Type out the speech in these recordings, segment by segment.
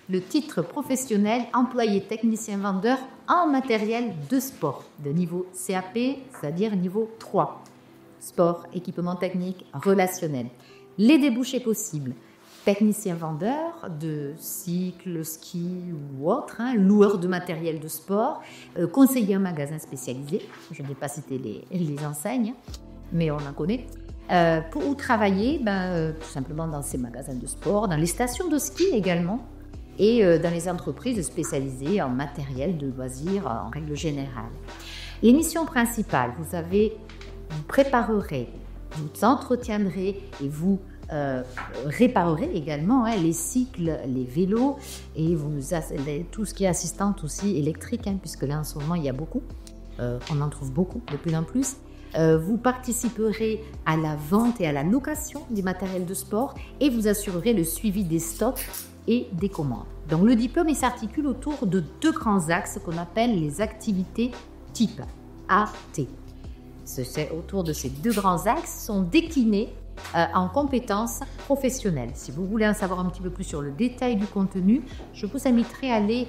le titre professionnel employé technicien vendeur en matériel de sport, de niveau CAP, c'est-à-dire niveau 3. Sport, équipement technique, relationnel. Les débouchés possibles. Technicien vendeur de cycle, ski ou autre, loueur de matériel de sport, conseiller en magasin spécialisé, je n'ai pas cité les enseignes, mais on en connaît, pour travailler tout simplement dans ces magasins de sport, dans les stations de ski également, et dans les entreprises spécialisées en matériel de loisirs en règle générale. Les missions principales, vous préparerez, vous entretiendrez et vous réparerez également les cycles, les vélos et tout ce qui est assistante aussi électrique, puisque là en ce moment il y a beaucoup, on en trouve beaucoup de plus en plus. Vous participerez à la vente et à la location du matériel de sport et vous assurerez le suivi des stocks et des commandes. Donc le diplôme il s'articule autour de 2 grands axes qu'on appelle les activités type AT. C'est autour de ces 2 grands axes sont déclinés en compétences professionnelles. Si vous voulez en savoir un petit peu plus sur le détail du contenu, je vous inviterai à aller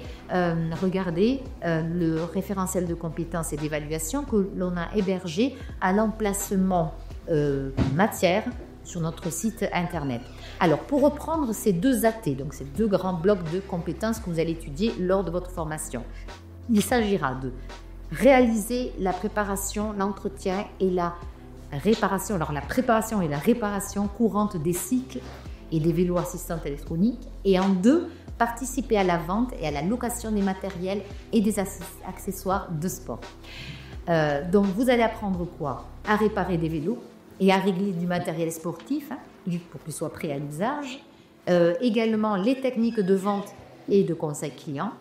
regarder le référentiel de compétences et d'évaluation que l'on a hébergé à l'emplacement matière sur notre site internet. Alors, pour reprendre ces 2 AT, donc ces 2 grands blocs de compétences que vous allez étudier lors de votre formation, il s'agira de réaliser la préparation, l'entretien et la réparation. Alors, la préparation et la réparation courante des cycles et des vélos assistants électroniques. Et en 2, participer à la vente et à la location des matériels et des accessoires de sport. Donc, vous allez apprendre quoi? À réparer des vélos et à régler du matériel sportif pour qu'il soit prêt à l'usage. Également, les techniques de vente et de conseil client.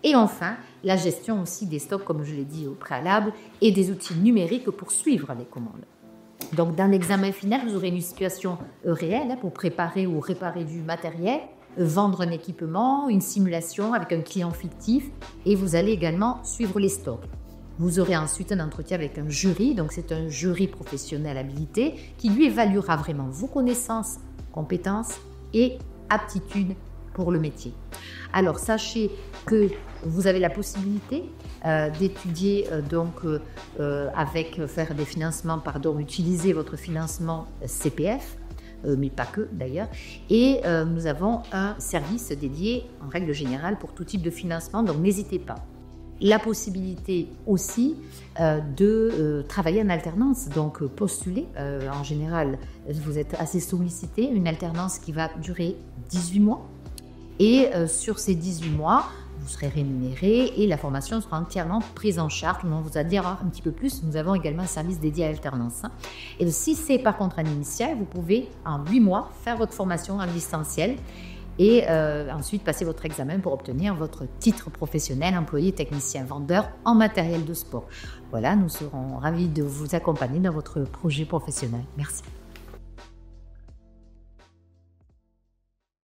Et enfin, la gestion aussi des stocks, comme je l'ai dit au préalable, et des outils numériques pour suivre les commandes. Donc, dans l'examen final, vous aurez une situation réelle pour préparer ou réparer du matériel, vendre un équipement, une simulation avec un client fictif, et vous allez également suivre les stocks. Vous aurez ensuite un entretien avec un jury, donc c'est un jury professionnel habilité qui lui évaluera vraiment vos connaissances, compétences et aptitudes pour le métier. Alors, sachez que vous avez la possibilité d'étudier faire des financements, utiliser votre financement CPF, mais pas que d'ailleurs. Et nous avons un service dédié en règle générale pour tout type de financement, donc n'hésitez pas. La possibilité aussi de travailler en alternance, donc postuler. En général, vous êtes assez sollicité, une alternance qui va durer 18 mois. Et sur ces 18 mois, vous serez rémunéré et la formation sera entièrement prise en charge. On vous a dit un petit peu plus, nous avons également un service dédié à l'alternance. Et si c'est par contre un initial, vous pouvez en 8 mois faire votre formation en distanciel et ensuite passer votre examen pour obtenir votre titre professionnel employé technicien vendeur en matériel de sport. Voilà, nous serons ravis de vous accompagner dans votre projet professionnel. Merci.